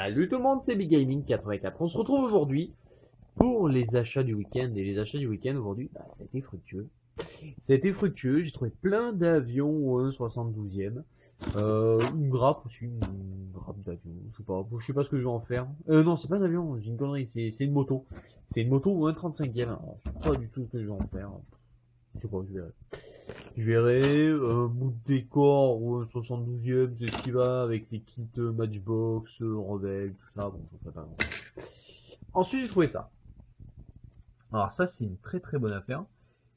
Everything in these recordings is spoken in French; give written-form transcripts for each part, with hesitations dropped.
Salut tout le monde, c'est Big Gaming 84. On se retrouve aujourd'hui pour les achats du week-end. Et les achats du week-end aujourd'hui, ça a été fructueux. Ça a été fructueux, j'ai trouvé plein d'avions 72e. Une grappe aussi, une grappe d'avion. Je sais pas ce que je vais en faire. Non, c'est pas un avion, j'ai une connerie, c'est une moto. C'est une moto ou un 35e. Alors, je sais pas du tout ce que je vais en faire. Je sais pas, je verrai. Je verrai, bout de décor ou un 72e, c'est ce qui va avec les kits Matchbox, Rebelle, tout ça, bon, ça fait pas grand. Ensuite, j'ai trouvé ça. Alors ça, c'est une très très bonne affaire.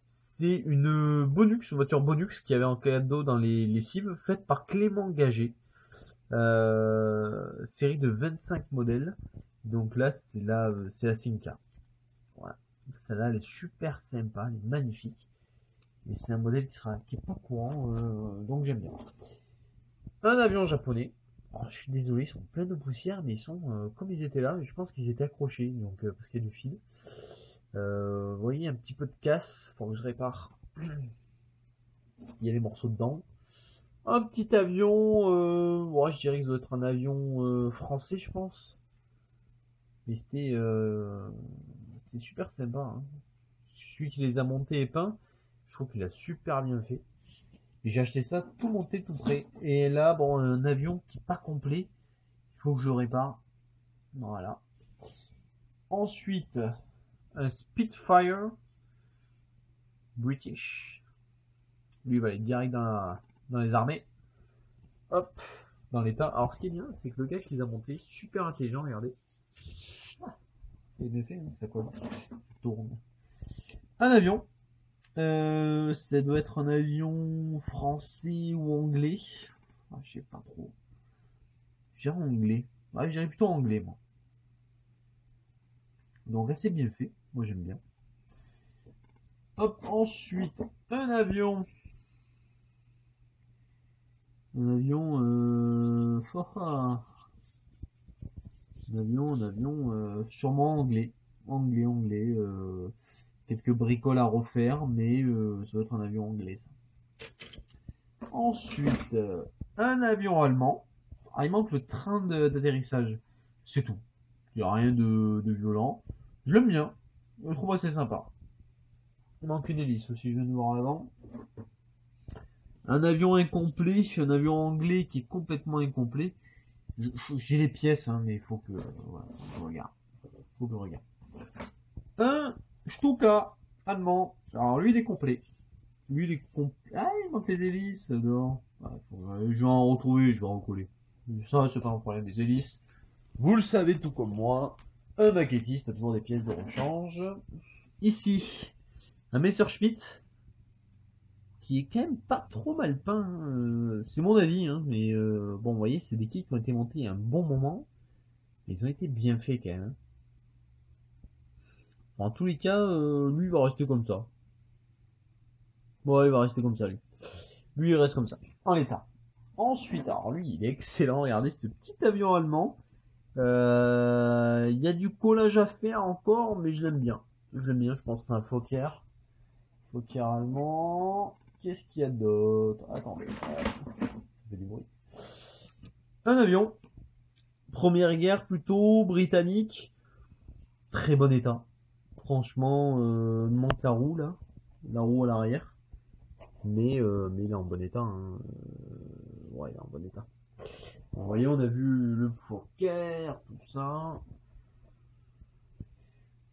C'est une Bonux, une voiture Bonux qui avait en cadeau dans les cibles, faite par Clément Gagé. Série de 25 modèles. Donc là, c'est la Simca. Voilà. Celle-là, elle est super sympa, elle est magnifique. Mais c'est un modèle qui est pas courant, donc j'aime bien. Un avion japonais. Oh, je suis désolé, ils sont pleins de poussière, mais ils sont comme ils étaient là. Je pense qu'ils étaient accrochés, donc parce qu'il y a du fil. Vous voyez un petit peu de casse, faut que je répare. Il y a les morceaux dedans. Un petit avion, ouais, je dirais que ça doit être un avion français, je pense. Mais c'était super sympa. Hein. Celui qui les a montés et peints, je trouve qu'il a super bien fait. J'ai acheté ça tout monté tout prêt. Et là, bon, un avion qui n'est pas complet. Il faut que je le répare. Voilà. Ensuite, un Spitfire British. Lui, il va aller direct dans les armées. Hop, dans l'état. Alors, ce qui est bien, c'est que le gars qui les a montés, super intelligent, regardez. C'est bien fait, hein, ça colle. Ça tourne. Un avion. Ça doit être un avion français ou anglais. Ah, je sais pas trop. Je dirais anglais. Ouais, je dirais plutôt anglais, moi. Donc assez bien fait. Moi j'aime bien. Hop, ensuite, un avion. Un avion, un avion, sûrement anglais. Anglais. Quelques bricoles à refaire, mais ça doit être un avion anglais, ça. Ensuite, un avion allemand. Ah, il manque le train d'atterrissage. C'est tout. Il n'y a rien de violent. Je l'aime bien. Je le trouve assez sympa. Il manque une hélice aussi, je viens de voir avant. Un avion incomplet, un avion anglais qui est complètement incomplet. J'ai les pièces, hein, mais il faut que, voilà, je regarde. Faut que je regarde. Un Stuka allemand. Alors lui il est complet. Lui il est complet. Ah, il manque les hélices dehors. Ouais, je vais en retrouver, je vais en recoller. Ça, c'est pas un problème, les hélices. Vous le savez tout comme moi. Un maquettiste a besoin des pièces de rechange. Ici, un Messerschmitt qui est quand même pas trop mal peint. C'est mon avis, hein, mais bon, vous voyez, c'est des kits qui ont été montés il y a un bon moment. Ils ont été bien faits quand même. Hein. En tous les cas, lui il va rester comme ça. Ouais, il va rester comme ça, lui. Lui, il reste comme ça, en l'état. Ensuite, alors lui, il est excellent. Regardez ce petit avion allemand. Il y a du collage à faire encore, mais je l'aime bien. Je l'aime bien, je pense que c'est un Fokker. Fokker allemand. Qu'est-ce qu'il y a d'autre? Attendez. Ça fait du bruit. Un avion. Première guerre plutôt britannique. Très bon état. Franchement, manque la roue là. La roue à l'arrière. Mais il est en bon état. Hein. Ouais, il est en bon état. Bon, vous voyez, on a vu le Fokker, tout ça.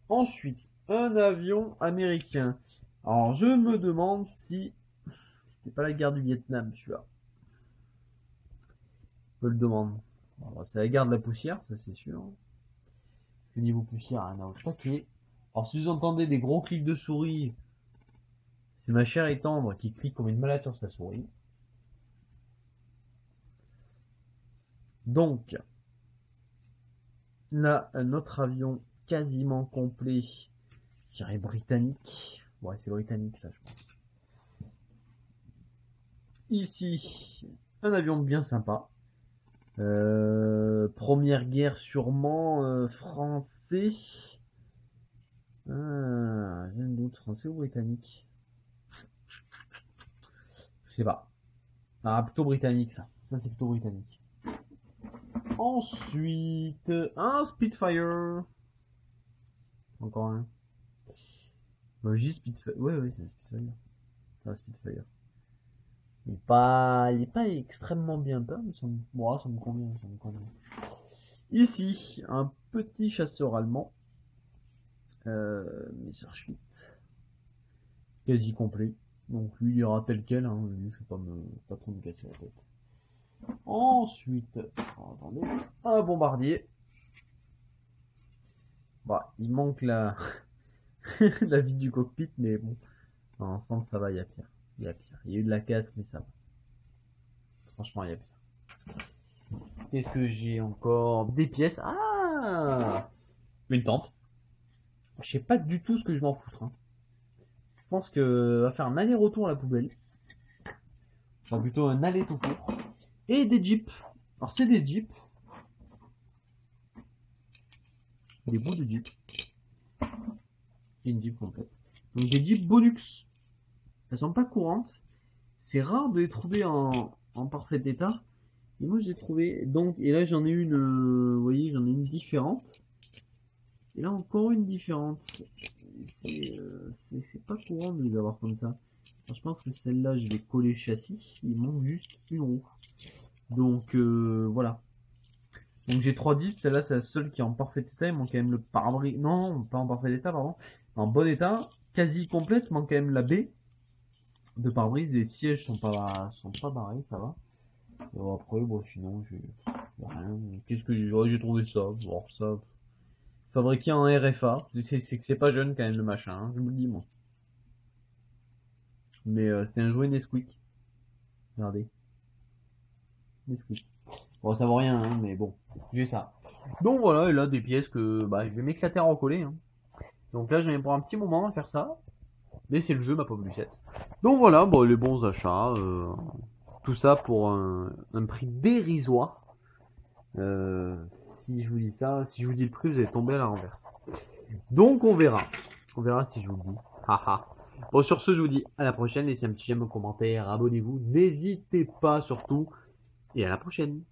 Ensuite, un avion américain. Alors, je me demande si c'était pas la guerre du Vietnam, celui-là. Je me le demande. C'est la guerre de la poussière, ça c'est sûr. Parce que niveau poussière, on a au taquet. Alors, si vous entendez des gros clics de souris, c'est ma chère et tendre qui clique comme une malade sur sa souris. Donc, là, un autre avion quasiment complet, je dirais britannique. Ouais, c'est britannique ça, je pense. Ici, un avion bien sympa. Première guerre sûrement français. Ah, j'ai un doute, français ou britannique? Je sais pas. Ah, plutôt britannique ça. Ça c'est plutôt britannique. Ensuite, un Spitfire. Encore un. J'ai Spitfire. Ouais, c'est un Spitfire. C'est un Spitfire. Il est pas extrêmement bien peint, mais moi, ça me convient, ça me convient. Ici, un petit chasseur allemand. Messerschmitt. Quasi complet. Donc lui, il ira tel quel, hein. Lui, je vais pas trop me casser la tête. Ensuite, attendez, un bombardier. Bah, il manque la la vie du cockpit, mais bon, dans l'ensemble, ça va, il y a pire. Il y a pire. Il y a eu de la casse, mais ça va. Franchement, il y a pire. Qu'est-ce que j'ai encore? Des pièces. Ah! Une tente. Je sais pas du tout ce que je vais en foutre. Hein. Je pense que va faire un aller-retour à la poubelle. Enfin, plutôt un aller tout court. Et des jeeps. Alors, c'est des jeeps. Des bouts de jeep. Et une jeep complète. Donc, des jeeps Bonux. Elles sont pas courantes. C'est rare de les trouver en parfait état. Et moi, j'ai trouvé. Donc, et là, j'en ai une. Vous voyez, j'en ai une différente. Et là, encore une différente. C'est pas courant de les avoir comme ça. Alors, je pense que celle-là, je vais coller châssis. Il manque juste une roue. Donc, voilà. Donc, j'ai 3 diffs. Celle-là, c'est la seule qui est en parfait état. Il manque quand même le pare-brise. Non, pas en parfait état, pardon. En bon état. Quasi complète. Il manque quand même la baie de pare-brise. Les sièges sont pas barrés, ça va. Alors après, bon, sinon, j'ai rien. Qu'est-ce que j'ai trouvé ça? Bon, ça. Fabriqué en RFA. C'est que c'est pas jeune quand même le machin, hein, je vous le dis moi. Mais c'était un jouet Nesquik. Regardez. Nesquik. Bon, ça vaut rien, hein, mais bon, j'ai ça. Donc voilà, et là des pièces que bah, je vais m'éclater à recoller. Hein. Donc là j'en ai pour un petit moment à faire ça. Mais c'est le jeu, ma pauvre Lucette. Donc voilà, bon, les bons achats. Tout ça pour un prix dérisoire. Si je vous dis ça, si je vous dis le prix, vous allez tomber à la renverse. Donc on verra. On verra si je vous le dis. Haha. Bon, sur ce, je vous dis à la prochaine. Laissez un petit j'aime, un commentaire, abonnez-vous. N'hésitez pas surtout. Et à la prochaine.